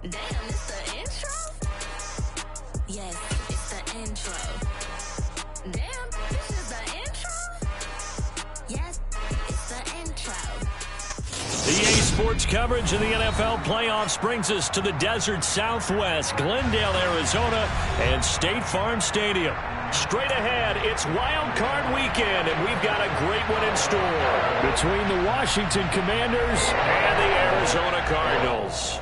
Damn, it's the intro? Yes, it's the intro. Damn, this is the intro? Yes, it's the intro. The EA Sports coverage of the NFL playoffs brings us to the desert Southwest, Glendale, Arizona, and State Farm Stadium. Straight ahead, it's Wild Card Weekend, and we've got a great one in store between the Washington Commanders and the Arizona Cardinals.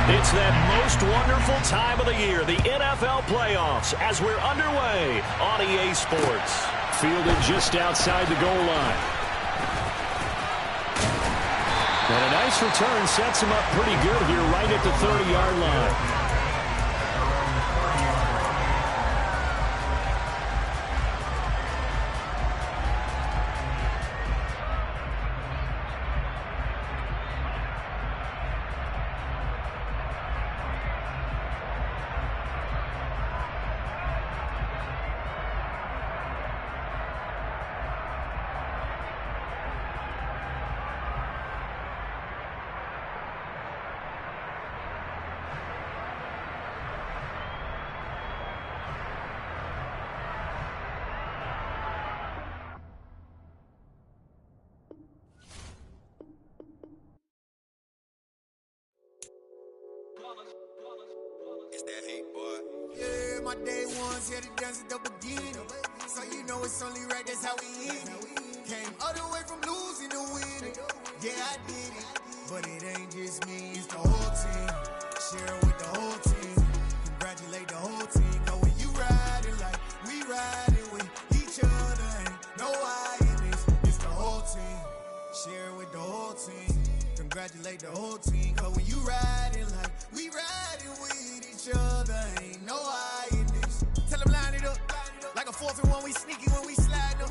It's that most wonderful time of the year, the NFL playoffs, as we're underway on EA Sports. Fielded just outside the goal line. And a nice return sets him up pretty good here right at the 30-yard line. It's that heat, boy. Yeah, my day ones here to dance at the beginning. So you know it's only right, that's how we end it. Came all the way from losing to winning. Yeah, I did it. But it ain't just me, it's the whole team. Share it with the whole team. Congratulate the whole team. Cause when you riding like we riding with each other, ain't no I in this. It's the whole team. Share it with the whole team. Congratulate the whole team. Cause when you riding like we riding with each other, ain't no I in this. Tell them line it up. Like a 4th and 1, we sneaky when we slide up.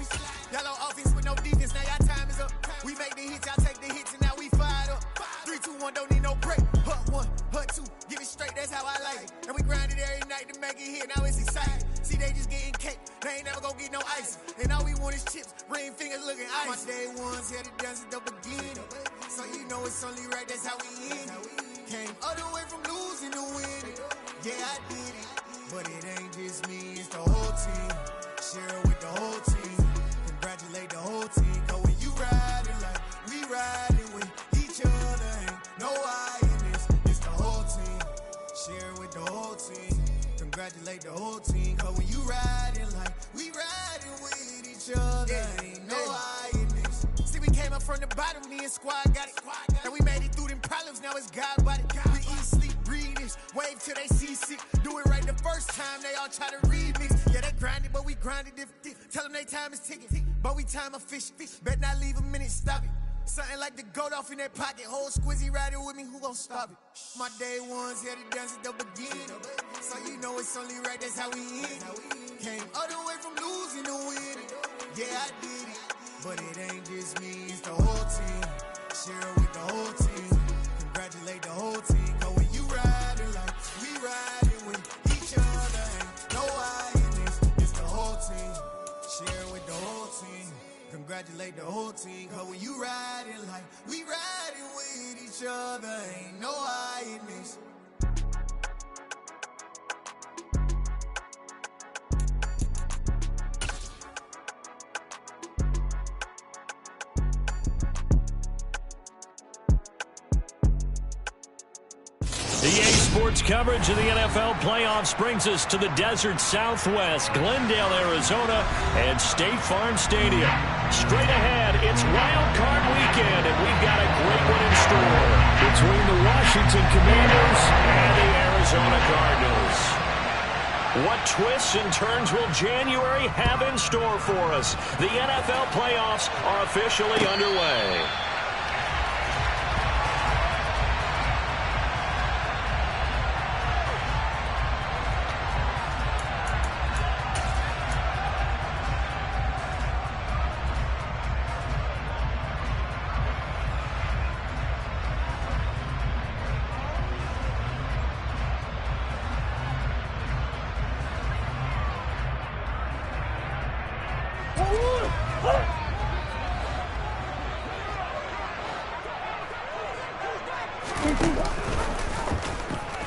Y'all on offense with no defense, now y'all time is up. We make the hits, y'all take the hits, and now we fired up. 3, 2, 1, don't need no break. Hut 1, hut 2, give it straight, that's how I like it. And we grind it every night to make it hit, now it's exciting. See, they just getting cake, they ain't never gonna get no ice. And all we want is chips, ring fingers looking ice. My day ones here to dance at the beginning. So you know it's only right, that's how we end it. Came all the way from losing to winning. Yeah, I did it. But it ain't just me, it's the whole team. Share it with the whole team. Congratulate the whole team. Cause when you riding like we riding with each other, ain't no I in this. It's the whole team. Share it with the whole team. Congratulate the whole team. Cause when you riding like we riding with each other, ain't no I in this. See, we came up from the bottom, me and squad got it. And we made it through them problems, now it's God body. We eat, sleep, breathe this, wave till they see sick. Do it right the first time, they all try to remix. Yeah, they grinded, but we grinded different. Tell them they time is ticking, but we time a fish. Bet not leave a minute, stop it. Something like the goat off in that pocket. Whole squizzy riding with me, who gon' stop it? My day ones here to dance at the beginning. So you know it's only right, that's how we end it. Came all the way from losing to winning. Yeah, I did it. But it ain't just me, it's the whole team. Share it with the whole team. Congratulate the whole team. Cause when you riding like we riding with each other, ain't no I in this. It's the whole team. Share it with the whole team. Congratulate the whole team. Cause when you riding like we riding with each other, ain't no I in this. The EA Sports coverage of the NFL playoffs brings us to the desert Southwest, Glendale, Arizona, and State Farm Stadium. Straight ahead, it's Wild Card Weekend, and we've got a great one in store between the Washington Commanders and the Arizona Cardinals. What twists and turns will January have in store for us? The NFL playoffs are officially underway.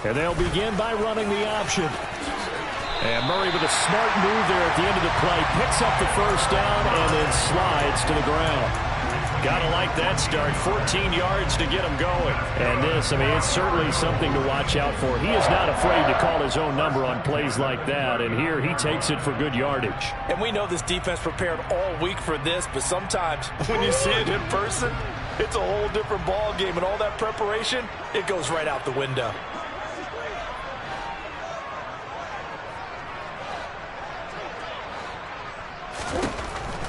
And they'll begin by running the option. And Murray with a smart move there at the end of the play. Picks up the first down and then slides to the ground. Gotta like that start. 14 yards to get him going. And this, I mean, it's certainly something to watch out for. He is not afraid to call his own number on plays like that. And here he takes it for good yardage. And we know this defense prepared all week for this, but sometimes when you see it in person, it's a whole different ball game. And all that preparation, it goes right out the window.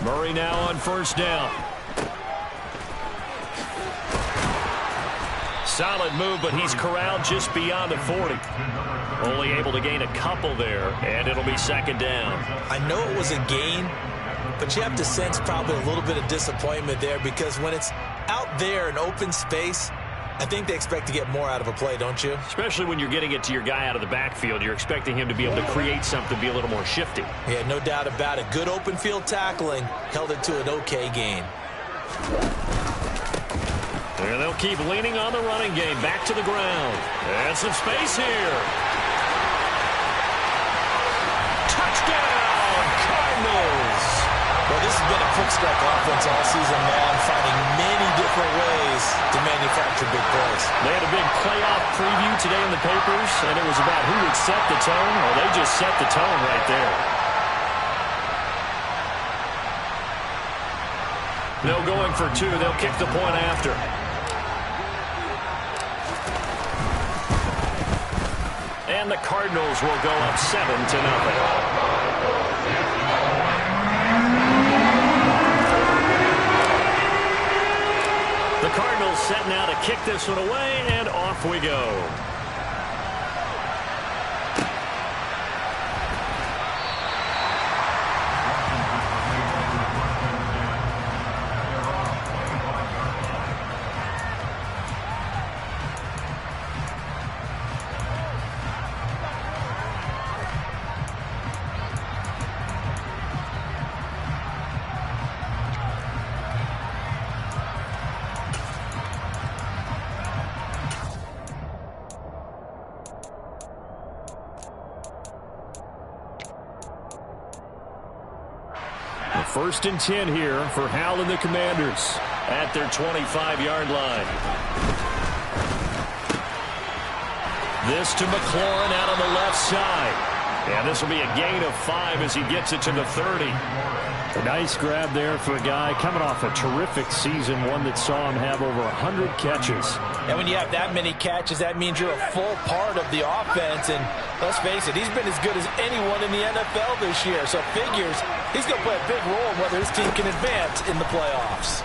Murray now on first down. Solid move, but he's corralled just beyond the 40. Only able to gain a couple there, and it'll be second down. I know it was a gain, but you have to sense probably a little bit of disappointment there because when it's out there in open space, I think they expect to get more out of a play, don't you? Especially when you're getting it to your guy out of the backfield. You're expecting him to be able to create something, be a little more shifty. Yeah, no doubt about it. Good open field tackling held it to an okay gain. And they'll keep leaning on the running game. Back to the ground. And some space here. Touchdown, Cardinals. Well, this has been a quick strike offense all season long, finding many different ways to manufacture big plays. They had a big playoff preview today in the papers, and it was about who would set the tone. Well, they just set the tone right there. No going for two. They'll kick the point after. And the Cardinals will go up 7-0. The Cardinals set now to kick this one away, and off we go. First and 10 here for Hal and the Commanders at their 25-yard line. This to McLaurin out on the left side. And this will be a gain of 5 as he gets it to the 30. A nice grab there for a guy coming off a terrific season, one that saw him have over 100 catches. And when you have that many catches, that means you're a full part of the offense. And let's face it, he's been as good as anyone in the NFL this year. So figures he's going to play a big role in whether his team can advance in the playoffs.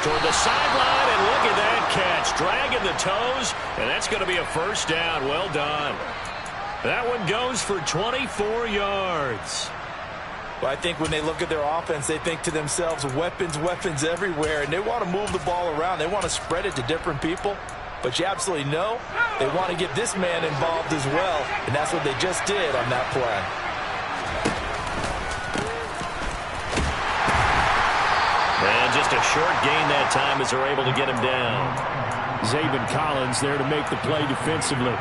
Toward the sideline, and look at that catch. Dragging the toes, and that's going to be a first down. Well done. That one goes for 24 yards. Well, I think when they look at their offense, they think to themselves, weapons, weapons everywhere, and they want to move the ball around. They want to spread it to different people. But you absolutely know they want to get this man involved as well, and that's what they just did on that play. And just a short gain that time as they're able to get him down. Zaven Collins there to make the play defensively.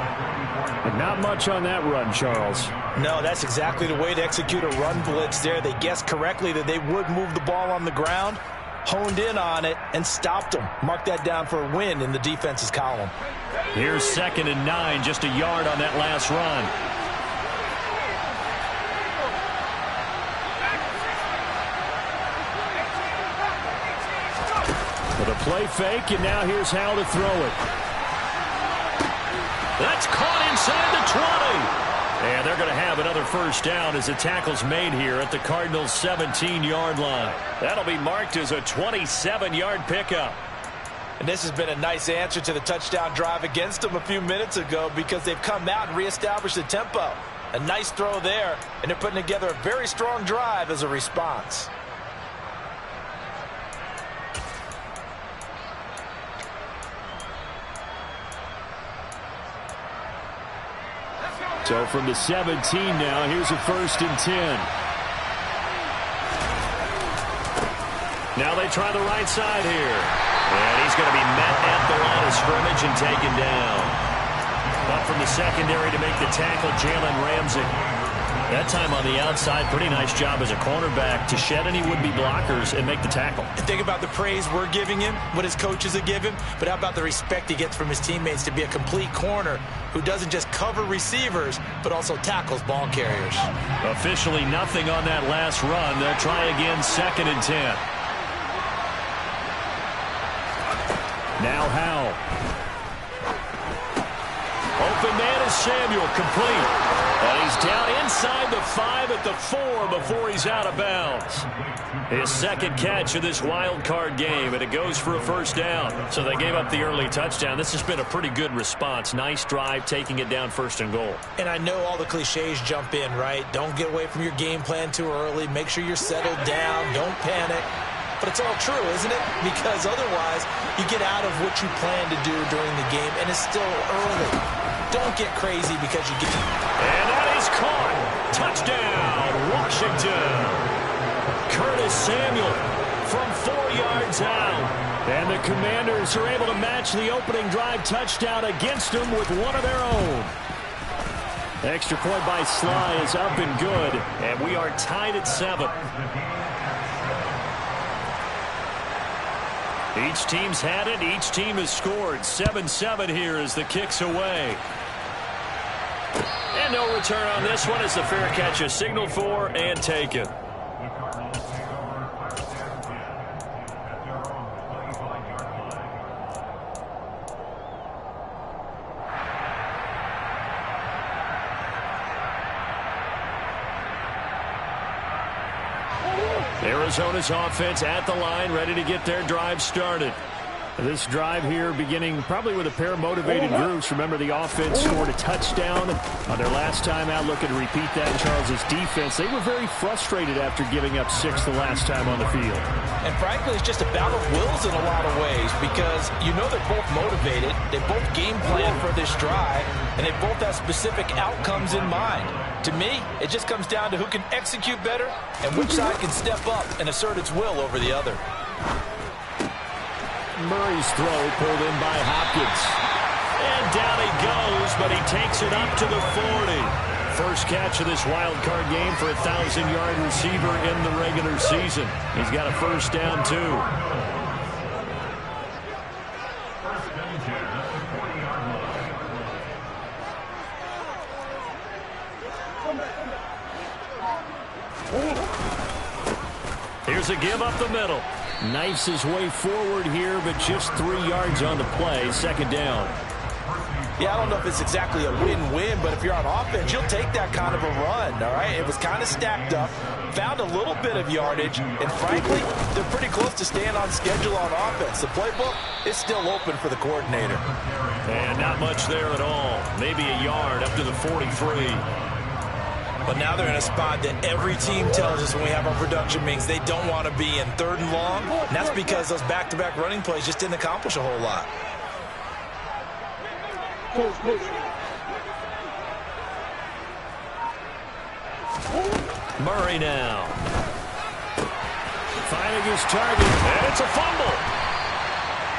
But not much on that run, Charles. No, that's exactly the way to execute a run blitz there. They guessed correctly that they would move the ball on the ground, honed in on it, and stopped them. Mark that down for a win in the defense's column. Here's 2nd and 9, just a yard on that last run. With a play fake, and now here's how to throw it. That's caught inside the 20. And they're going to have another first down as the tackle's made here at the Cardinals' 17-yard line. That'll be marked as a 27-yard pickup. And this has been a nice answer to the touchdown drive against them a few minutes ago because they've come out and reestablished the tempo. A nice throw there, and they're putting together a very strong drive as a response. So from the 17 now, here's a 1st and 10. Now they try the right side here. And he's going to be met at the line of scrimmage and taken down. Up from the secondary to make the tackle, Jalen Ramsey. That time on the outside, pretty nice job as a cornerback to shed any would-be blockers and make the tackle. Think about the praise we're giving him, what his coaches have given him, but how about the respect he gets from his teammates to be a complete corner who doesn't just cover receivers, but also tackles ball carriers. Officially nothing on that last run. They'll try again, 2nd and 10. Now Howell. Open man is Samuel, complete. And he's down inside the 5 at the 4 before he's out of bounds. His 2nd catch of this wild card game, and it goes for a 1st down. So they gave up the early touchdown. This has been a pretty good response. Nice drive, taking it down 1st and goal. And I know all the cliches jump in, right? Don't get away from your game plan too early. Make sure you're settled down. Don't panic. But it's all true, isn't it? Because otherwise, you get out of what you plan to do during the game, and it's still early. Don't get crazy because you get... And that is caught. Touchdown, Washington. Curtis Samuel from 4 yards out. And the Commanders are able to match the opening drive touchdown against them with one of their own. Extra point by Sly is up and good. And we are tied at 7. Each team's had it. Each team has scored. 7-7 here as the kick's away. And no return on this one as the fair catch is signaled for and taken. Arizona's offense at the line, ready to get their drive started. This drive here beginning probably with a pair of motivated groups. Remember, the offense scored a touchdown on their last time out. Looking to repeat that. Charles' defense, they were very frustrated after giving up 6 the last time on the field. And frankly, it's just a battle of wills in a lot of ways because you know they're both motivated. They both game plan for this drive, and they both have specific outcomes in mind. To me, it just comes down to who can execute better and which side can step up and assert its will over the other. Murray's throw pulled in by Hopkins. And down he goes, but he takes it up to the 40. First catch of this wild card game for a 1,000-yard receiver in the regular season. He's got a 1st down, too. Here's a give up the middle. Knifes his way forward here, but just 3 yards on the play. 2nd down. Yeah, I don't know if it's exactly a win-win, but if you're on offense, you'll take that kind of a run, all right? It was kind of stacked up, found a little bit of yardage, and frankly, they're pretty close to staying on schedule on offense. The playbook is still open for the coordinator. And not much there at all. Maybe a yard up to the 43. But now they're in a spot that every team tells us when we have our production meetings they don't want to be in, 3rd and long. And that's because those back-to-back running plays just didn't accomplish a whole lot. Murray now. Finding his target. And it's a fumble.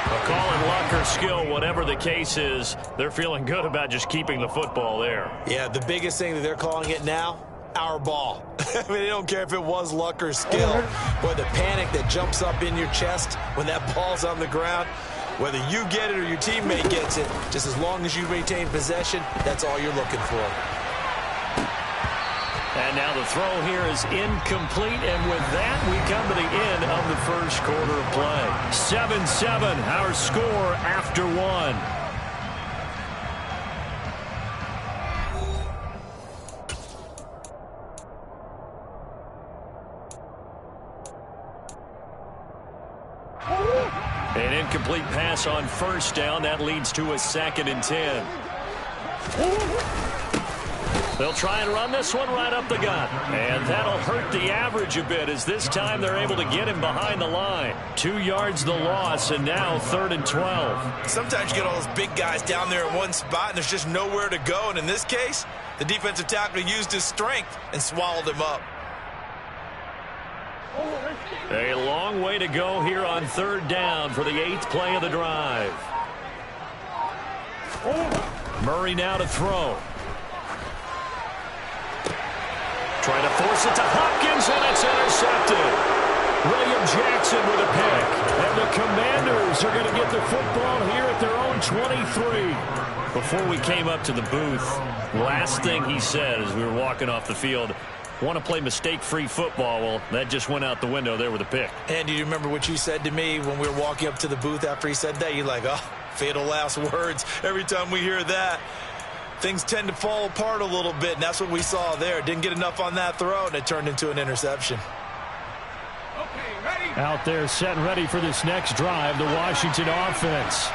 A call in luck or skill, whatever the case is, they're feeling good about just keeping the football there. Yeah, the biggest thing that they're calling it now, our ball. I mean, they don't care if it was luck or skill. Boy, the panic that jumps up in your chest when that ball's on the ground, whether you get it or your teammate gets it, just as long as you maintain possession, that's all you're looking for. And now the throw here is incomplete, and with that, we come to the end of the 1st quarter of play. 7-7, our score after 1. An incomplete pass on 1st down. That leads to a 2nd and 10. They'll try and run this one right up the gut. And that'll hurt the average a bit as this time they're able to get him behind the line. 2 yards the loss, and now 3rd and 12. Sometimes you get all those big guys down there in one spot, and there's just nowhere to go. And in this case, The defensive tackle used his strength and swallowed him up. A long way to go here on third down for the 8th play of the drive. Murray now to throw. Trying to force it to Hopkins, and it's intercepted. William Jackson with a pick. And the Commanders are going to get the football here at their own 23. Before we came up to the booth, last thing he said as we were walking off the field, want to play mistake-free football. Well, that just went out the window there with a pick. And do you remember what you said to me when we were walking up to the booth after he said that? You're like, oh, fatal last words. Every time we hear that, things tend to fall apart a little bit, and that's what we saw there. Didn't get enough on that throw, and it turned into an interception. Out there set and ready for this next drive, the Washington offense.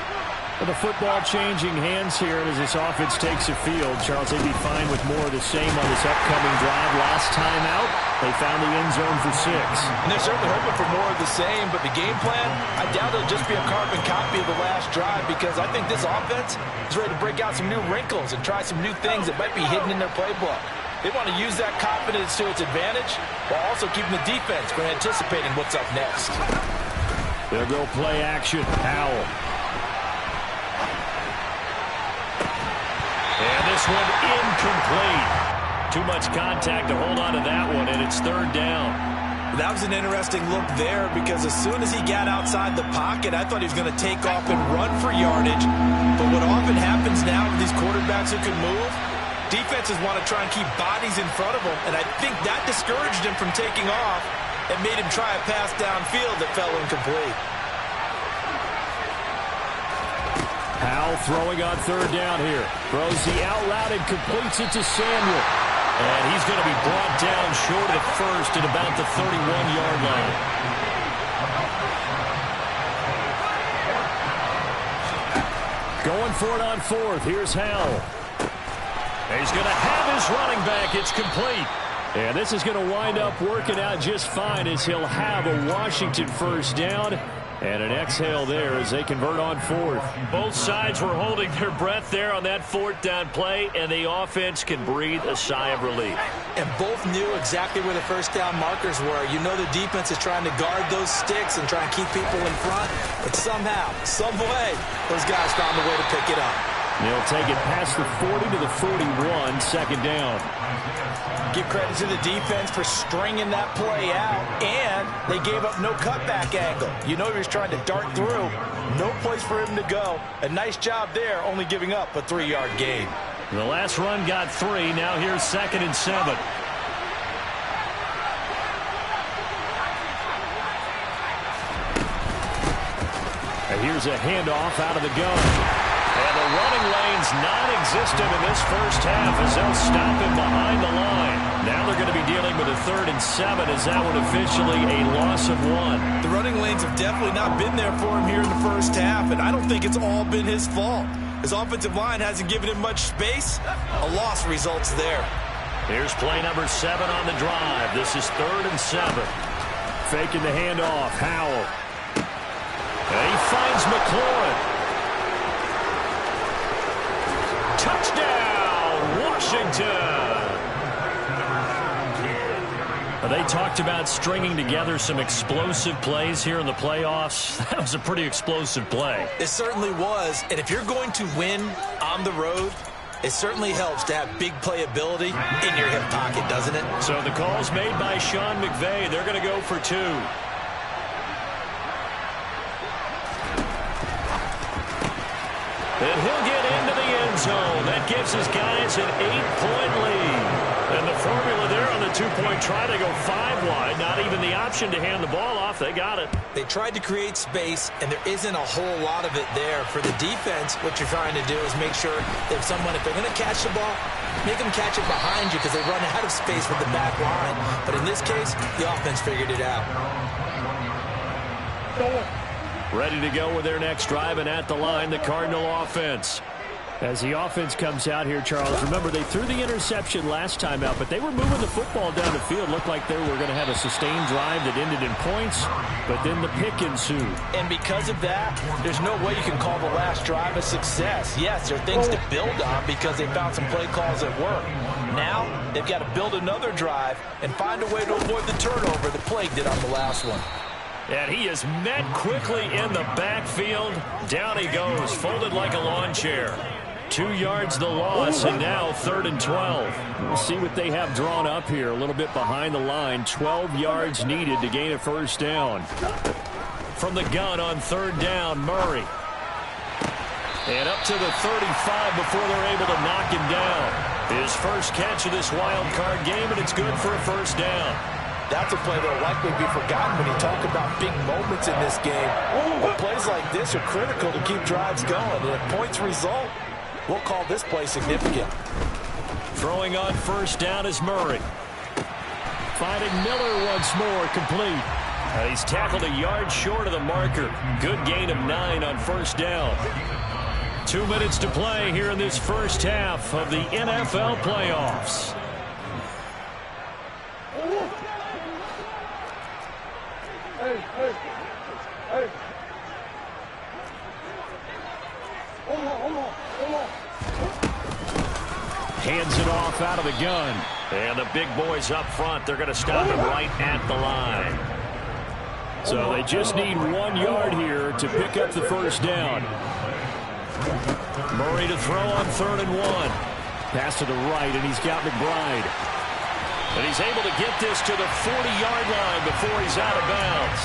With the football changing hands here as this offense takes the field. Charles, they'd be fine with more of the same on this upcoming drive. Last time out, they found the end zone for 6. And they're certainly hoping for more of the same, but the game plan, I doubt it'll just be a carbon copy of the last drive, because I think this offense is ready to break out some new wrinkles and try some new things that might be hidden in their playbook. They want to use that confidence to its advantage while also keeping the defense from anticipating what's up next. They'll go play action. Howell. And this one incomplete. Too much contact to hold on to that one, and it's third down. That was an interesting look there, because as soon as he got outside the pocket, I thought he was going to take off and run for yardage. But what often happens now with these quarterbacks who can move, defenses want to try and keep bodies in front of them, and I think that discouraged him from taking off and made him try a pass downfield that fell incomplete. Howell throwing on third down here. Throws the out route and completes it to Samuel. And he's going to be brought down short of the first at about the 31-yard line. Going for it on fourth. Here's Howell. He's going to have his running back. It's complete. And this is going to wind up working out just fine as he'll have a Washington first down. And an exhale there as they convert on fourth. Both sides were holding their breath there on that fourth down play, and the offense can breathe a sigh of relief. And both knew exactly where the first down markers were. You know the defense is trying to guard those sticks and try and keep people in front. But somehow, some way, those guys found a way to pick it up. They'll take it past the 40 to the 41, second down. Give credit to the defense for stringing that play out, and they gave up no cutback angle. You know he was trying to dart through. No place for him to go. A nice job there, only giving up a 3-yard gain. The last run got 3. Now here's 2nd and 7. And here's a handoff out of the gun. And the running lane's non-existent in this first half as they'll stop him behind the line. Now they're going to be dealing with a 3rd and 7 as that one officially a loss of 1. The running lanes have definitely not been there for him here in the first half, and I don't think it's all been his fault. His offensive line hasn't given him much space. A loss results there. Here's play number 7 on the drive. This is 3rd and 7. Faking the handoff. Howell. And he finds McLaurin. Touchdown, Washington! They talked about stringing together some explosive plays here in the playoffs. That was a pretty explosive play. It certainly was, and if you're going to win on the road, it certainly helps to have big playability in your hip pocket, doesn't it? So the call's made by Sean McVay. They're going to go for 2. And he'll get into the end zone. That gives his guys an 8-point lead. And the formula there on the 2-point try to go 5 wide. Not even the option to hand the ball off. They got it. They tried to create space, and there isn't a whole lot of it there. For the defense, what you're trying to do is make sure that if they're going to catch the ball, make them catch it behind you because they run out of space with the back line. But in this case, the offense figured it out. Ready to go with their next drive, and at the line, the Cardinal offense. As the offense comes out here, Charles, remember they threw the interception last time out, but they were moving the football down the field. Looked like they were going to have a sustained drive that ended in points, but then the pick ensued. And because of that, there's no way you can call the last drive a success. Yes, there are things to build on because they found some play calls that work. Now, they've got to build another drive and find a way to avoid the turnover that plagued it on the last one. And he is met quickly in the backfield. Down he goes, folded like a lawn chair. 2 yards the loss, and now 3rd and 12. We'll see what they have drawn up here. A little bit behind the line. 12 yards needed to gain a first down. From the gun on 3rd down, Murray. And up to the 35 before they're able to knock him down. His first catch of this wild card game, and it's good for a first down. That's a play that will likely be forgotten when you talk about big moments in this game. But plays like this are critical to keep drives going. And if points result, we'll call this play significant. Throwing on first down is Murray. Finding Miller once more, complete. He's tackled a yard short of the marker. Good gain of 9 on first down. 2 minutes to play here in this first half of the NFL playoffs. Hands it off out of the gun. And the big boys up front, they're going to stop him right at the line. So they just need 1 yard here to pick up the first down. Murray to throw on 3rd and 1. Pass to the right, and he's got McBride. And he's able to get this to the 40-yard line before he's out of bounds.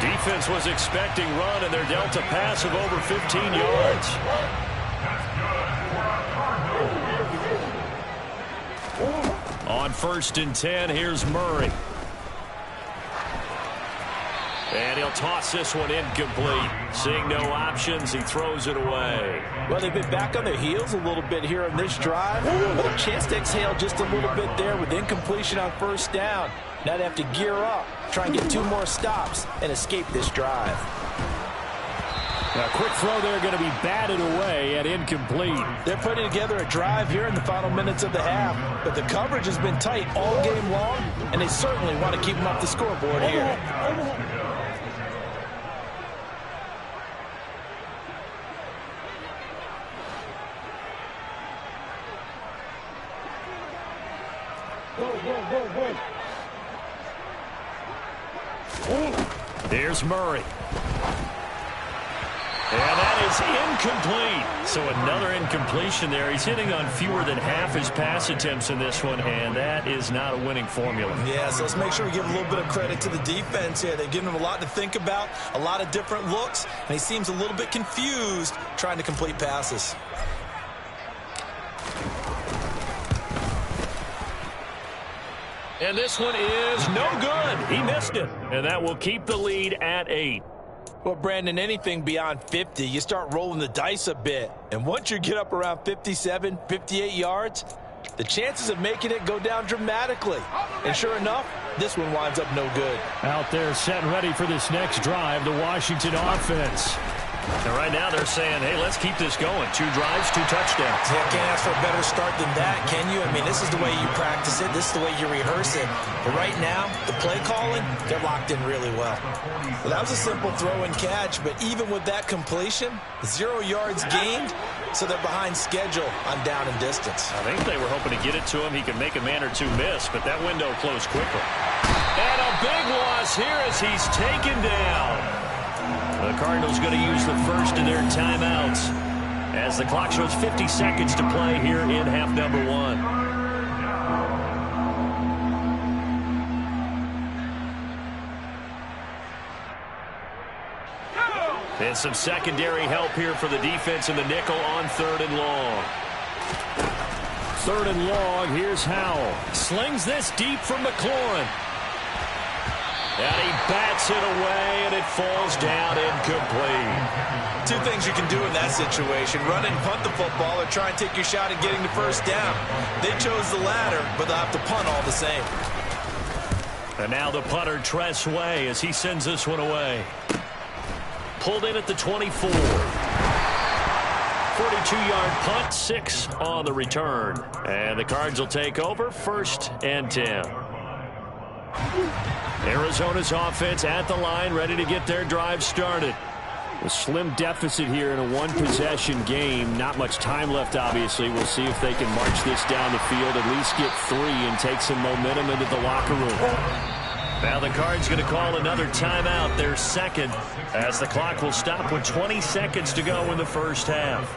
Defense was expecting run, and they're dealt a pass of over 15 yards. On 1st and 10, here's Murray. And he'll toss this one incomplete. Seeing no options, he throws it away. Well, they've been back on their heels a little bit here in this drive. But a chance to exhale just a little bit there with incompletion on first down. Now they have to gear up, try and get 2 more stops, and escape this drive. A quick throw there going to be batted away and incomplete. They're putting together a drive here in the final minutes of the half, but the coverage has been tight all game long, and they certainly want to keep them off the scoreboard here. Here's Murray. And that is incomplete. So another incompletion there. He's hitting on fewer than half his pass attempts in this one, and that is not a winning formula. Yeah, so let's make sure we give a little bit of credit to the defense here. They've given him a lot to think about, a lot of different looks, and he seems a little bit confused trying to complete passes. And this one is no good. He missed it. And that will keep the lead at 8. Well, Brandon, anything beyond 50, you start rolling the dice a bit. And once you get up around 57, 58 yards, the chances of making it go down dramatically. And sure enough, this one winds up no good. Out there set and ready for this next drive, the Washington offense. And right now they're saying, hey, let's keep this going. 2 drives, 2 touchdowns. Yeah, can't ask for a better start than that, can you? I mean, this is the way you practice it. This is the way you rehearse it. But right now, the play calling, they're locked in really well. Well, that was a simple throw and catch, but even with that completion, 0 yards gained, so they're behind schedule on down and distance. I think they were hoping to get it to him. He could make a man or 2 miss, but that window closed quickly. And a big loss here as he's taken down. The Cardinals going to use the first of their timeouts as the clock shows 50 seconds to play here in half number 1. And some secondary help here for the defense in the nickel on 3rd and long. 3rd and long, here's Howell. Slings this deep from McLaurin. And he bats it away, and it falls down incomplete. 2 things you can do in that situation: run and punt the football, or try and take your shot at getting the first down. They chose the latter, but they'll have to punt all the same. And now the punter, Tress Way, as he sends this one away. Pulled in at the 24. 42-yard punt, 6 on the return. And the Cards will take over 1st and 10. Arizona's offense at the line, ready to get their drive started. A slim deficit here in a one-possession game. Not much time left, obviously. We'll see if they can march this down the field, at least get 3 and take some momentum into the locker room. Now the Cards going to call another timeout, their second, as the clock will stop with 20 seconds to go in the first half.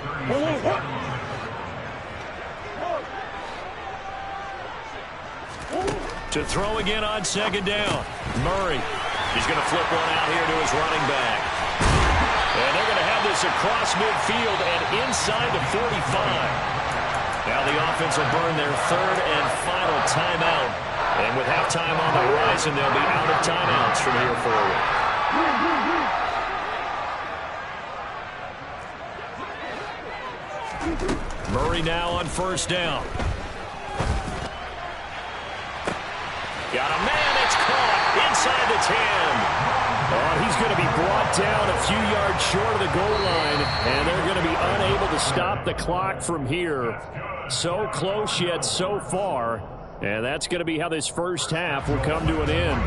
To throw again on 2nd down. Murray. He's going to flip one out here to his running back. And they're going to have this across midfield and inside the 45. Now the offense will burn their 3rd and final timeout. And with halftime on the horizon, they'll be out of timeouts from here forward. Murray now on 1st down. Got a man, it's caught inside the 10. Oh, he's going to be brought down a few yards short of the goal line, and they're going to be unable to stop the clock from here. So close yet so far, and that's going to be how this first half will come to an end.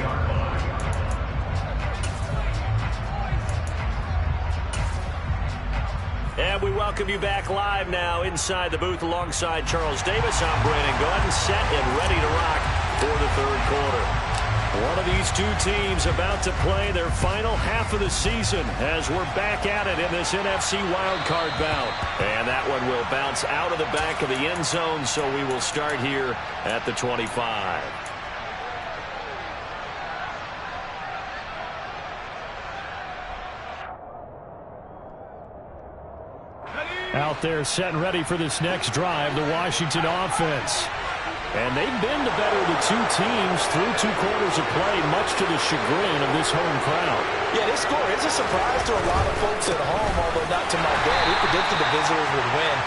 And we welcome you back live now inside the booth alongside Charles Davis. I'm Brandon Gaudin, set and ready to rock for the 3rd quarter. One of these two teams about to play their final half of the season as we're back at it in this NFC wildcard bout. And that one will bounce out of the back of the end zone, so we will start here at the 25. Out there set and ready for this next drive, the Washington offense. And they've been the better of the two teams through 2 quarters of play, much to the chagrin of this home crowd. Yeah, this score is a surprise to a lot of folks at home, although not to my dad. He predicted the visitors would win.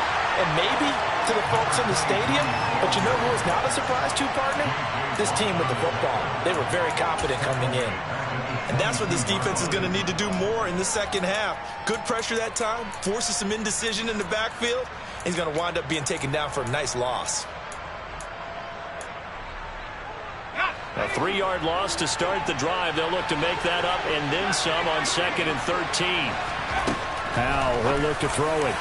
And maybe to the folks in the stadium. But you know who is not a surprise to, partner? This team with the football. They were very confident coming in. And that's what this defense is going to need to do more in the second half. Good pressure that time, forces some indecision in the backfield. He's going to wind up being taken down for a nice loss. A 3-yard loss to start the drive. They'll look to make that up and then some on 2nd and 13. Powell will look to throw it.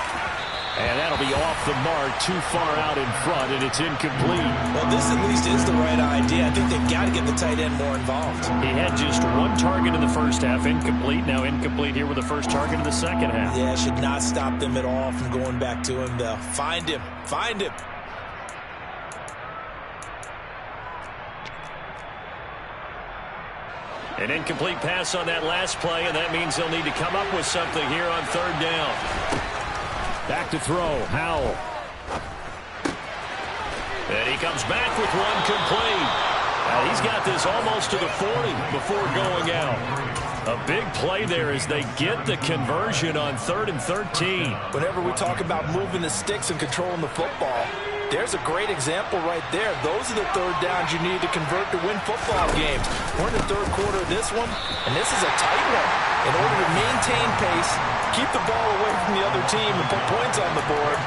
And that'll be off the mark, too far out in front, and it's incomplete. Well, this at least is the right idea. I think they've got to get the tight end more involved. He had just 1 target in the first half, incomplete. Now incomplete here with the first target in the second half. Yeah, should not stop them at all from going back to him. They'll find him. Find him. An incomplete pass on that last play, and that means they'll need to come up with something here on 3rd down. Back to throw, Howell. And he comes back with one complete. Now he's got this almost to the 40 before going out. A big play there as they get the conversion on 3rd and 13. Whenever we talk about moving the sticks and controlling the football, there's a great example right there. Those are the 3rd downs you need to convert to win football games. We're in the 3rd quarter of this one, and this is a tight one. In order to maintain pace, keep the ball away from the other team, and put points on the board,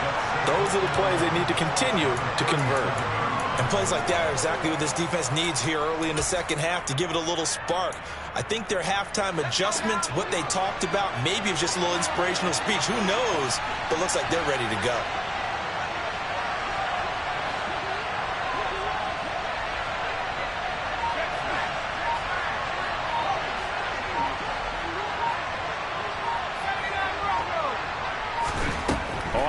those are the plays they need to continue to convert. And plays like that are exactly what this defense needs here early in the second half to give it a little spark. I think their halftime adjustment, what they talked about, maybe it was just a little inspirational speech. Who knows? But it looks like they're ready to go.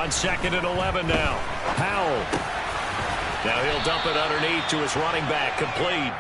On 2nd and 11 now. Powell. Now he'll dump it underneath to his running back, complete.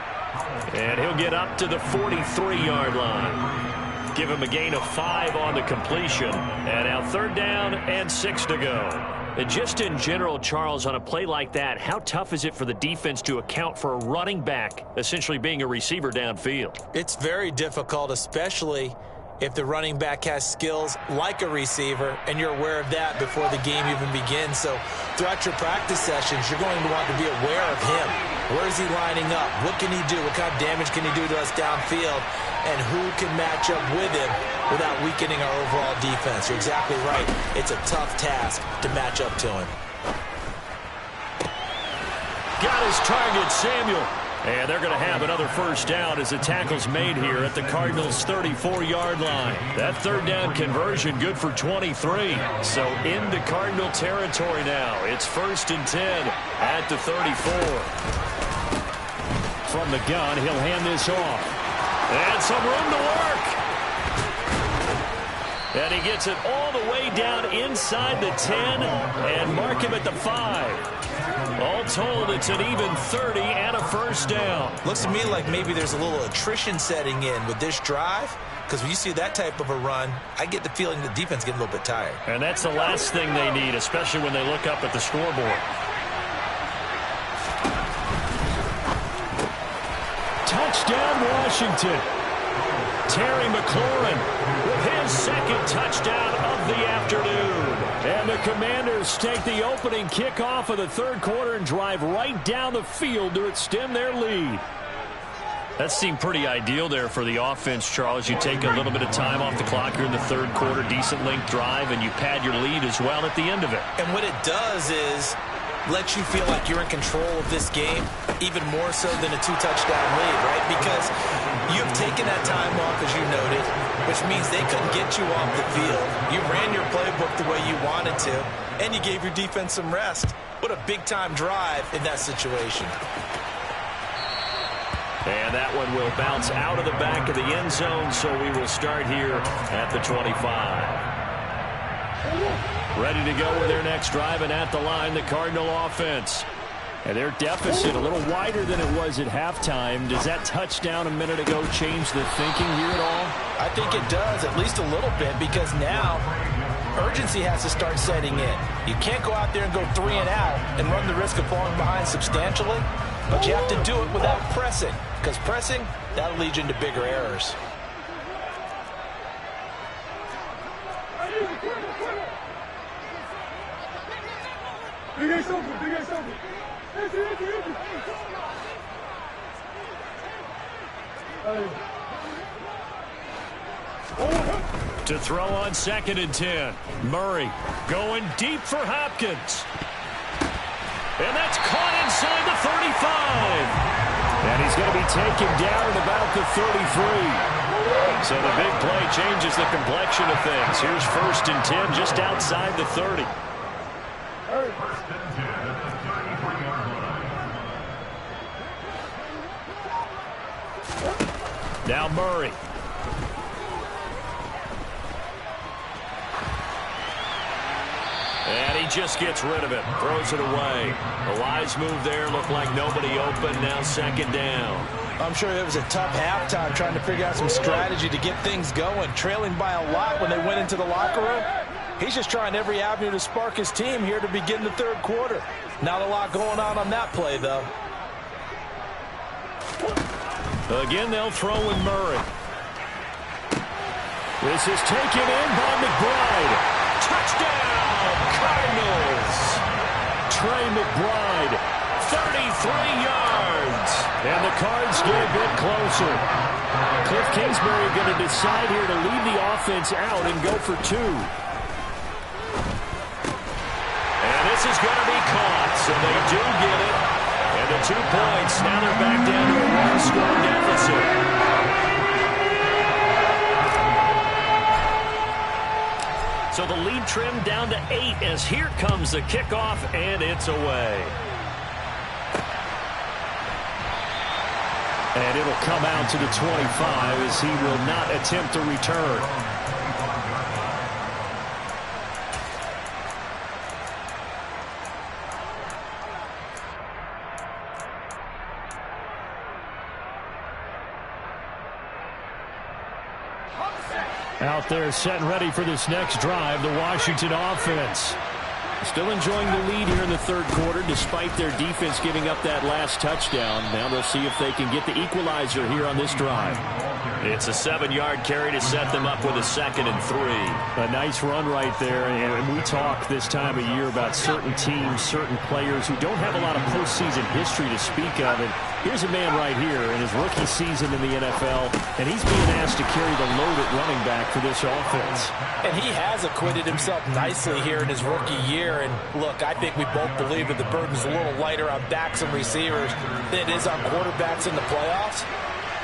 And he'll get up to the 43-yard line. Give him a gain of 5 on the completion. And now 3rd down and 6 to go. And just in general, Charles, on a play like that, how tough is it for the defense to account for a running back essentially being a receiver downfield? It's very difficult, especially if the running back has skills like a receiver, and you're aware of that before the game even begins. So throughout your practice sessions, you're going to want to be aware of him. Where is he lining up? What can he do? What kind of damage can he do to us downfield? And who can match up with him without weakening our overall defense? You're exactly right. It's a tough task to match up to him. Got his target, Samuel. And they're going to have another first down as the tackle's made here at the Cardinals' 34-yard line. That third down conversion good for 23. So into Cardinal territory now. It's 1st and 10 at the 34. From the gun, he'll hand this off. And some room to work. And he gets it all the way down inside the 10 and mark him at the 5. All told, it's an even 30 and a first down. Looks to me like maybe there's a little attrition setting in with this drive, because when you see that type of a run, I get the feeling the defense getting a little bit tired. And that's the last thing they need, especially when they look up at the scoreboard. Touchdown, Washington. Terry McLaurin with his second touchdown of the afternoon. And the Commanders take the opening kickoff of the third quarter and drive right down the field to extend their lead. That seemed pretty ideal there for the offense, Charles. You take a little bit of time off the clock here in the third quarter, decent length drive, and you pad your lead as well at the end of it. And what it does is let you feel like you're in control of this game, even more so than a 2-touchdown lead, right? Because you've taken that time off, as you noted, which means they couldn't get you off the field. You ran your playbook the way you wanted to, and you gave your defense some rest. What a big-time drive in that situation. And that one will bounce out of the back of the end zone, so we will start here at the 25. Ready to go with their next drive, and at the line, the Cardinal offense. And their deficit a little wider than it was at halftime. Does that touchdown a minute ago change the thinking here at all? I think it does, at least a little bit, because now urgency has to start setting in. You can't go out there and go 3 and out and run the risk of falling behind substantially, but you have to do it without pressing, because pressing, that'll lead you into bigger errors. To throw on 2nd and 10. Murray going deep for Hopkins. And that's caught inside the 35. And he's going to be taken down at about the 33. So the big play changes the complexion of things. Here's 1st and 10 just outside the 30. Now Murray. And he just gets rid of it. Throws it away. A wise move there. Looked like nobody open. Now 2nd down. I'm sure it was a tough halftime trying to figure out some strategy to get things going. Trailing by a lot when they went into the locker room. He's just trying every avenue to spark his team here to begin the third quarter. Not a lot going on that play, though. Again, they'll throw in Murray. This is taken in by McBride. Touchdown, Cardinals. Trey McBride, 33 yards. And the Cards get a bit closer. Cliff Kingsbury going to decide here to leave the offense out and go for 2. And this is going to be caught, so they do get it. And the 2 points, now they're back down to a 1-score deficit. So the lead trimmed down to 8 as here comes the kickoff, and it's away. And it'll come out to the 25 as he will not attempt a return. Out there set and ready for this next drive, the Washington offense. Still enjoying the lead here in the third quarter despite their defense giving up that last touchdown. Now they'll see if they can get the equalizer here on this drive. It's a 7-yard carry to set them up with a 2nd and 3. A nice run right there. And we talk this time of year about certain teams, certain players who don't have a lot of postseason history to speak of. And here's a man right here in his rookie season in the NFL, and he's being asked to carry the load at running back for this offense. And he has acquitted himself nicely here in his rookie year. And look, I think we both believe that the burden's a little lighter on backs and receivers than it is on quarterbacks in the playoffs.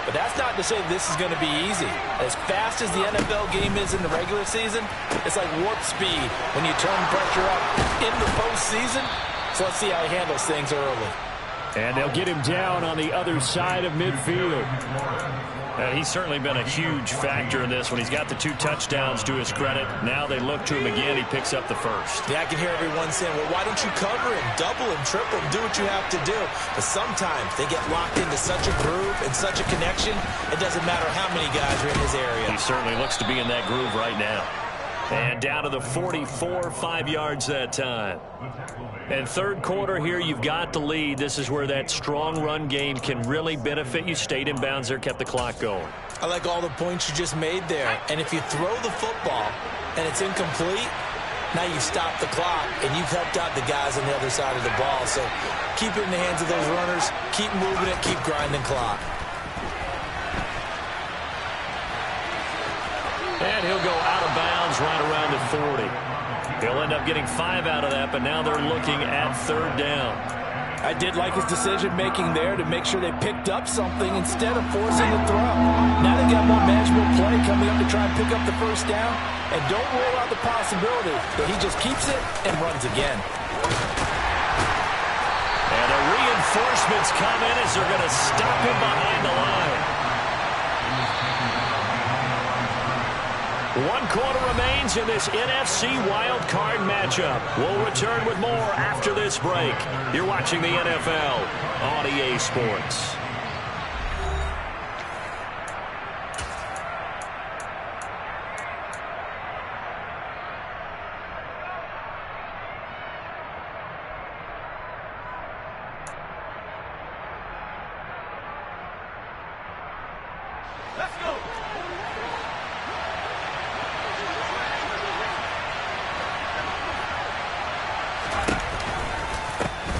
But that's not to say this is going to be easy. As fast as the NFL game is in the regular season, it's like warp speed when you turn pressure up in the postseason. So let's see how he handles things early. And they'll get him down on the other side of midfield. He's certainly been a huge factor in this when he's got the 2 touchdowns to his credit. Now they look to him again. He picks up the first. Yeah, I can hear everyone saying, well, why don't you cover him, double him, triple him, do what you have to do. But sometimes they get locked into such a groove and such a connection, it doesn't matter how many guys are in his area. He certainly looks to be in that groove right now. And down to the 44, 5 yards that time. And third quarter here, you've got the lead. This is where that strong run game can really benefit you. Stayed in bounds there, kept the clock going. I like all the points you just made there. And if you throw the football and it's incomplete, now you've stopped the clock and you've helped out the guys on the other side of the ball. So keep it in the hands of those runners. Keep moving it. Keep grinding clock. And he'll go out of bounds right around the 40. He'll end up getting 5 out of that, but now they're looking at 3rd down. I did like his decision-making there to make sure they picked up something instead of forcing the throw. Now they got more manageable play coming up to try and pick up the first down. And don't rule out the possibility that he just keeps it and runs again. And the reinforcements come in as they're going to stop him behind the line. 1 quarter remains in this NFC Wild Card matchup. We'll return with more after this break. You're watching the NFL on EA Sports. Let's go.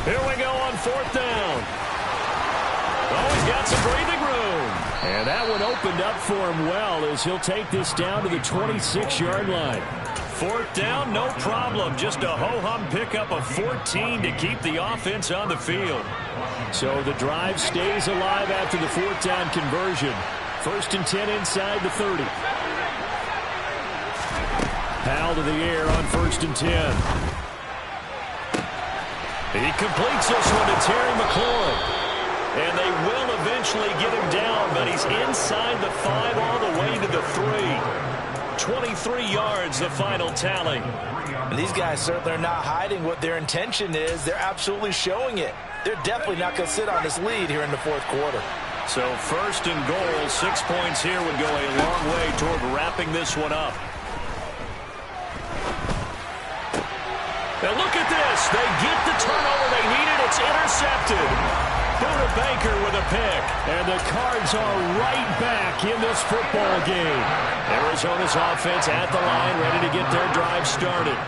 Here we go on 4th down. Oh, he's got some breathing room. And that one opened up for him well as he'll take this down to the 26-yard line. 4th down, no problem. Just a ho-hum pickup of 14 to keep the offense on the field. So the drive stays alive after the 4th down conversion. 1st and 10 inside the 30. Powell to the air on 1st and 10. He completes this one to Terry McLaurin. And they will eventually get him down, but he's inside the 5 all the way to the 3. 23 yards, the final tally. And these guys certainly are not hiding what their intention is. They're absolutely showing it. They're definitely not going to sit on this lead here in the 4th quarter. So 1st and goal, 6 points here would go a long way toward wrapping this one up. Now look at this. They get the turnover they needed. It's intercepted. Buda Baker with a pick. And the Cards are right back in this football game. Arizona's offense at the line, ready to get their drive started.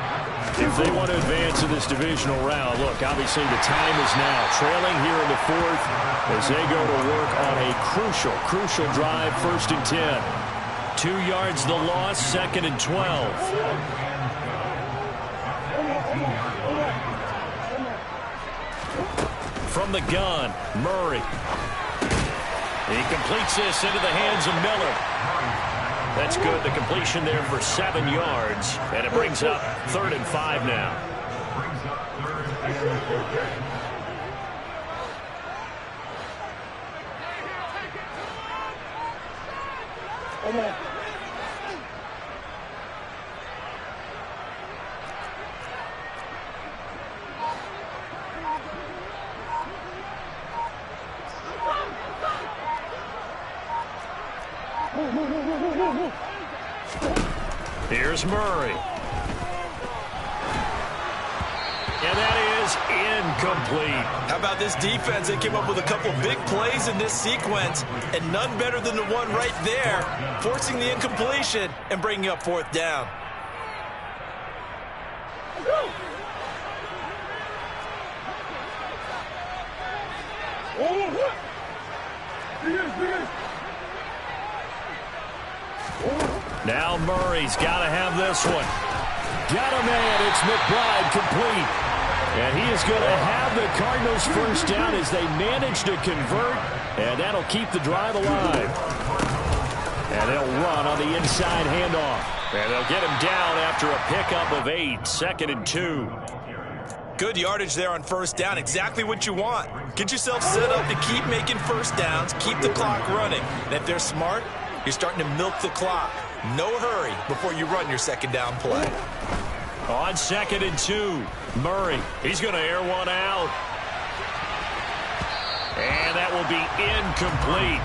If they want to advance in this divisional round, look, obviously the time is now. Trailing here in the 4th as they go to work on a crucial drive, 1st and 10. 2 yards the loss, 2nd and 12. From the gun, Murray. He completes this into the hands of Miller. That's good. The completion there for 7 yards. And it brings up 3rd and 5 now. Here's Murray. And that is is incomplete. How about this defense? They came up with a couple big plays in this sequence, and none better than the one right there, forcing the incompletion and bringing up fourth down. Now Murray's got to have this one. Got a man. It's McBride complete. And he is going to have the Cardinals first down as they manage to convert. And that'll keep the drive alive. And they'll run on the inside handoff. And they'll get him down after a pickup of 8. 2nd and 2. Good yardage there on first down. Exactly what you want. Get yourself set up to keep making first downs, keep the clock running. And if they're smart, you're starting to milk the clock. No hurry before you run your second down play. On 2nd and 2, Murray, he's going to air one out. And that will be incomplete.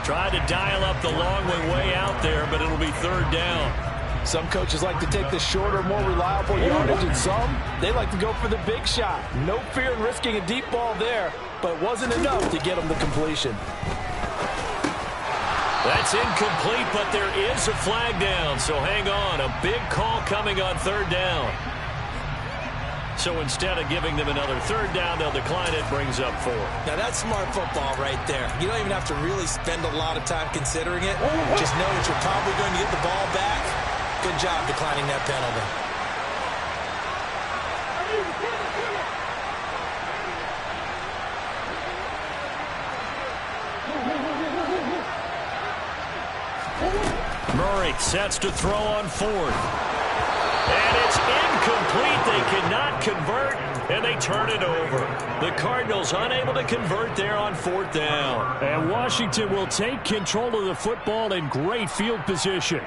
Tried to dial up the long way out there, but it'll be 3rd down. Some coaches like to take the shorter, more reliable yardage, and some, they like to go for the big shot. No fear in risking a deep ball there, but it wasn't enough to get them the completion. That's incomplete, but there is a flag down, so hang on. A big call coming on 3rd down. So instead of giving them another 3rd down, they'll decline it, brings up 4. Now that's smart football right there. You don't even have to really spend a lot of time considering it. Just know that you're probably going to get the ball back. Good job declining that penalty. Murray sets to throw on 4th. And it's incomplete. They cannot convert, and they turn it over. The Cardinals unable to convert there on 4th down. And Washington will take control of the football in great field position.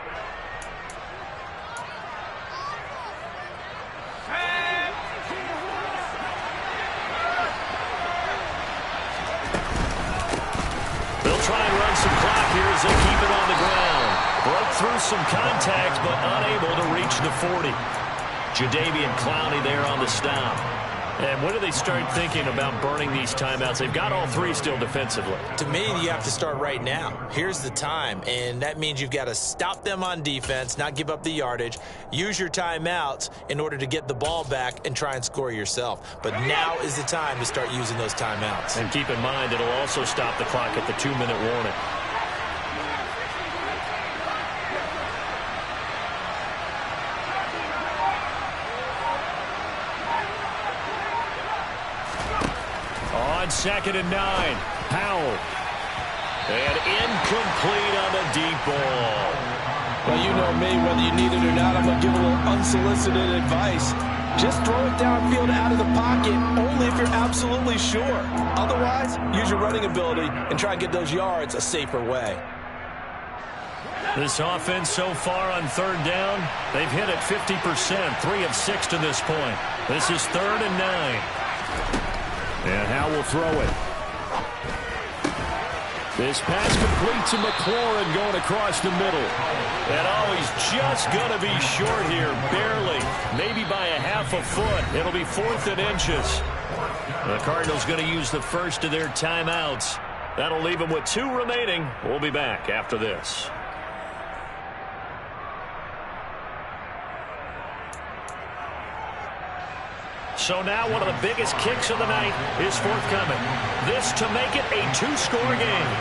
They'll try and run some clock here as they keep it on the ground. Broke through some contact, but unable to reach the 40. Jadeveon Clowney there on the stop. And when do they start thinking about burning these timeouts? They've got all 3 still defensively. To me, you have to start right now. Here's the time, and that means you've got to stop them on defense, not give up the yardage, use your timeouts in order to get the ball back and try and score yourself. But now is the time to start using those timeouts. And keep in mind, it'll also stop the clock at the 2-minute warning. On 2nd and 9, Powell. And incomplete on the deep ball. Well, you know me, whether you need it or not, I'm going to give a little unsolicited advice. Just throw it downfield out of the pocket, only if you're absolutely sure. Otherwise, use your running ability and try and get those yards a safer way. This offense so far on 3rd down, they've hit it 50%, 3 of 6 to this point. This is 3rd and 9. And Howe will throw it. This pass complete to McLaurin going across the middle. And he's just going to be short here, barely. Maybe by a half a foot. It'll be 4th and inches. The Cardinals going to use the first of their timeouts. That'll leave them with 2 remaining. We'll be back after this. So now one of the biggest kicks of the night is forthcoming. This to make it a 2-score game.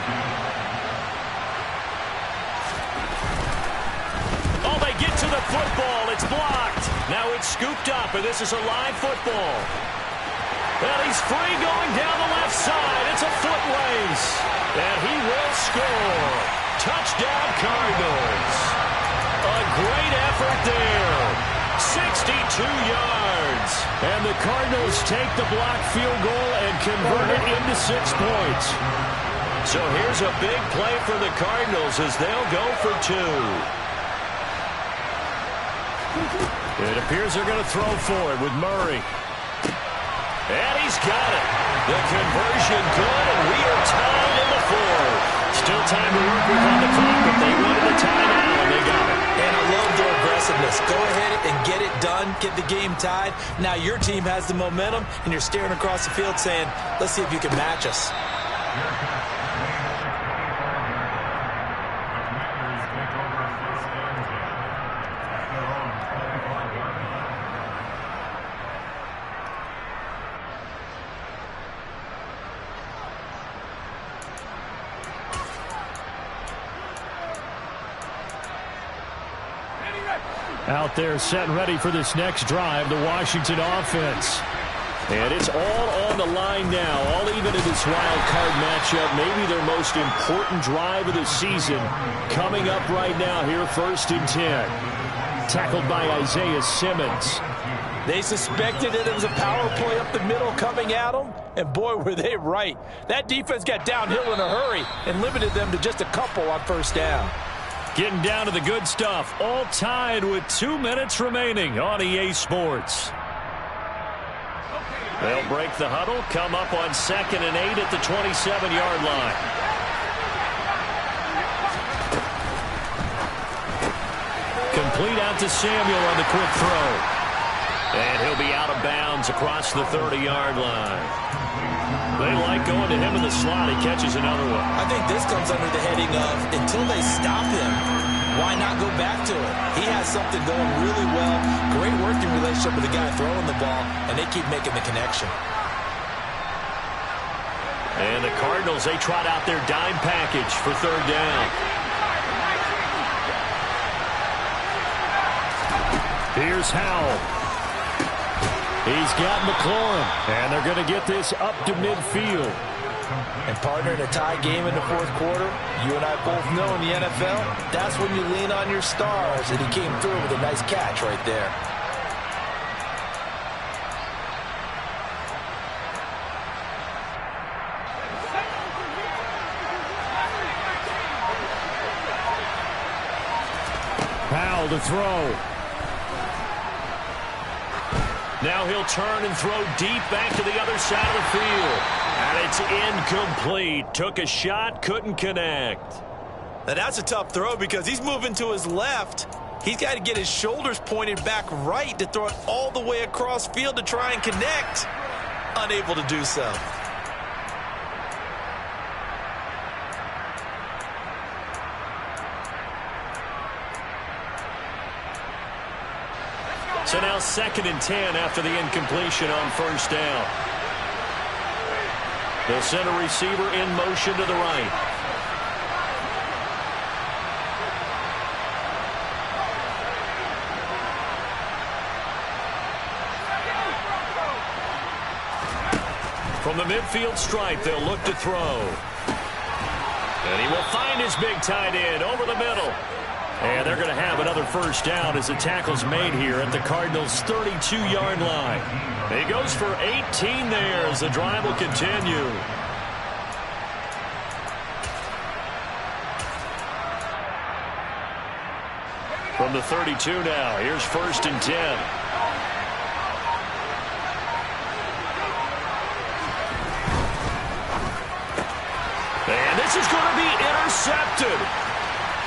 Oh, they get to the football. It's blocked. Now it's scooped up, and this is a live football. Well, he's free going down the left side. It's a foot race. And he will score. Touchdown, Cardinals. A great effort there. 62 yards. And the Cardinals take the blocked field goal and convert it into 6 points. So here's a big play for the Cardinals as they'll go for 2. It appears they're going to throw for it with Murray. And he's got it. The conversion good, and we are tied in the 4th. Still time to work with on the clock, but they wanted a timeout, and they got it. And I love their aggressiveness. this. Go ahead and get it done. Get the game tied. Now your team has the momentum, and you're staring across the field saying, let's see if you can match us. Out there set and ready for this next drive, the Washington offense. And it's all on the line now, all even in this wild card matchup. Maybe their most important drive of the season coming up right now here, 1st and 10. Tackled by Isaiah Simmons. They suspected it was a power play up the middle coming at them, and boy, were they right. That defense got downhill in a hurry and limited them to just a couple on 1st down. Getting down to the good stuff, all tied with 2 minutes remaining on EA Sports. They'll break the huddle, come up on 2nd and 8 at the 27-yard line. Complete out to Samuel on the quick throw. And he'll be out of bounds across the 30-yard line. They like going to him in the slot. He catches another one. I think this comes under the heading of, until they stop him, why not go back to it? He has something going really well. Great working relationship with the guy throwing the ball, and they keep making the connection. And the Cardinals, they trot out their dime package for 3rd down. Here's Howell. He's got McLaurin, and they're going to get this up to midfield. And partner, in a tie game in the 4th quarter, you and I both know in the NFL, that's when you lean on your stars, and he came through with a nice catch right there. Powell to throw. Now he'll turn and throw deep back to the other side of the field. And it's incomplete. Took a shot, couldn't connect. Now that's a tough throw because he's moving to his left. He's got to get his shoulders pointed back right to throw it all the way across field to try and connect. Unable to do so. So now 2nd and 10 after the incompletion on 1st down. The center receiver in motion to the right. From the midfield stripe, they'll look to throw. And he will find his big tight end over the middle. And they're going to have another 1st down as the tackle's made here at the Cardinals' 32-yard line. He goes for 18 there as the drive will continue. From the 32 now, here's 1st and 10. And this is going to be intercepted.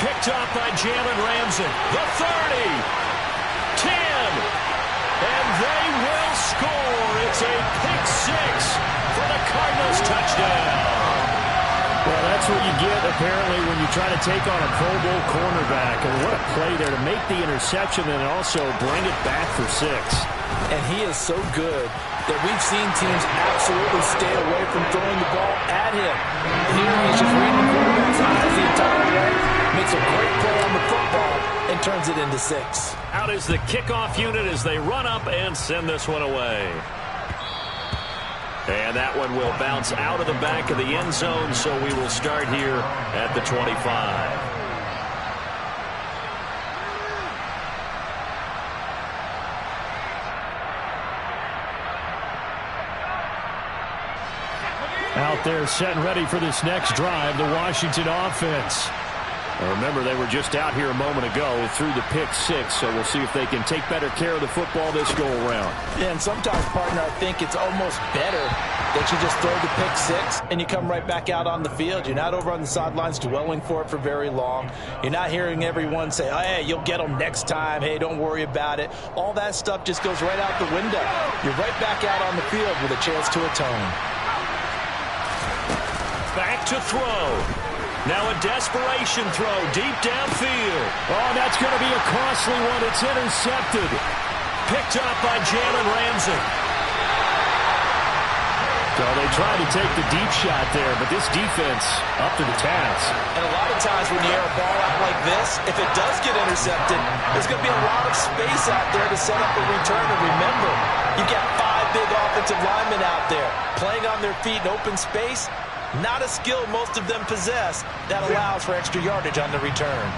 Picked up by Jalen Ramsey. The 30. 10. And they will score. It's a pick 6 for the Cardinals touchdown. Well, that's what you get, apparently, when you try to take on a Pro Bowl cornerback. And what a play there to make the interception and also bring it back for 6. And he is so good that we've seen teams absolutely stay away from throwing the ball at him. Here he's just reading the quarterback's eyes the entire way, makes a great play on the football, and turns it into 6. Out is the kickoff unit as they run up and send this one away. And that one will bounce out of the back of the end zone, so we will start here at the 25. Out there set and ready for this next drive, the Washington offense. Remember, they were just out here a moment ago through the pick six, so we'll see if they can take better care of the football this go-around. Yeah, and sometimes, partner, I think it's almost better that you just throw the pick six and you come right back out on the field. You're not over on the sidelines dwelling for it for very long. You're not hearing everyone say, oh, hey, you'll get them next time. Hey, don't worry about it. All that stuff just goes right out the window. You're right back out on the field with a chance to atone. Back to throw. Now a desperation throw deep downfield. Oh, that's going to be a costly one. It's intercepted. Picked up by Jalen Ramsey. So they tried to take the deep shot there, but this defense up to the task. And a lot of times when you air a ball out like this, if it does get intercepted, there's going to be a lot of space out there to set up a return. And remember, you've got 5 big offensive linemen out there playing on their feet in open space. Not a skill most of them possess that allows for extra yardage on the return.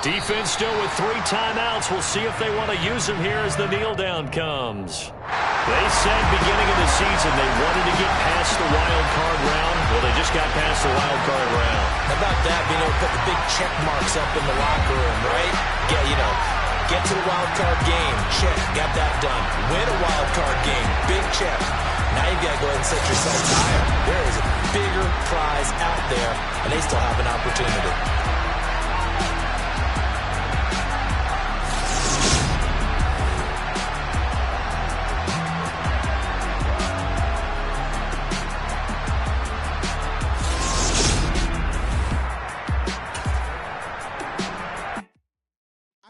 Defense still with 3 timeouts. We'll see if they want to use them here as the kneel down comes. They said beginning of the season they wanted to get past the wild card round. Well, they just got past the wild card round. How about that, being able to put the big check marks up in the locker room, right? Yeah, you know. Get to the wild card game, check, got that done. Win a wild card game, big check. Now you've got to go ahead and set your sights higher. There is a bigger prize out there, and they still have an opportunity.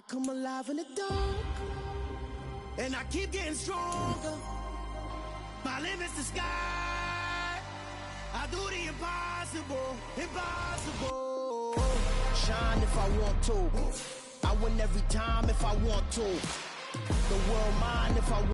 Come alive in the dark, and I keep getting stronger. My limit's the sky. I do the impossible, impossible. Shine if I want to. I win every time if I want to. The world mine if I want.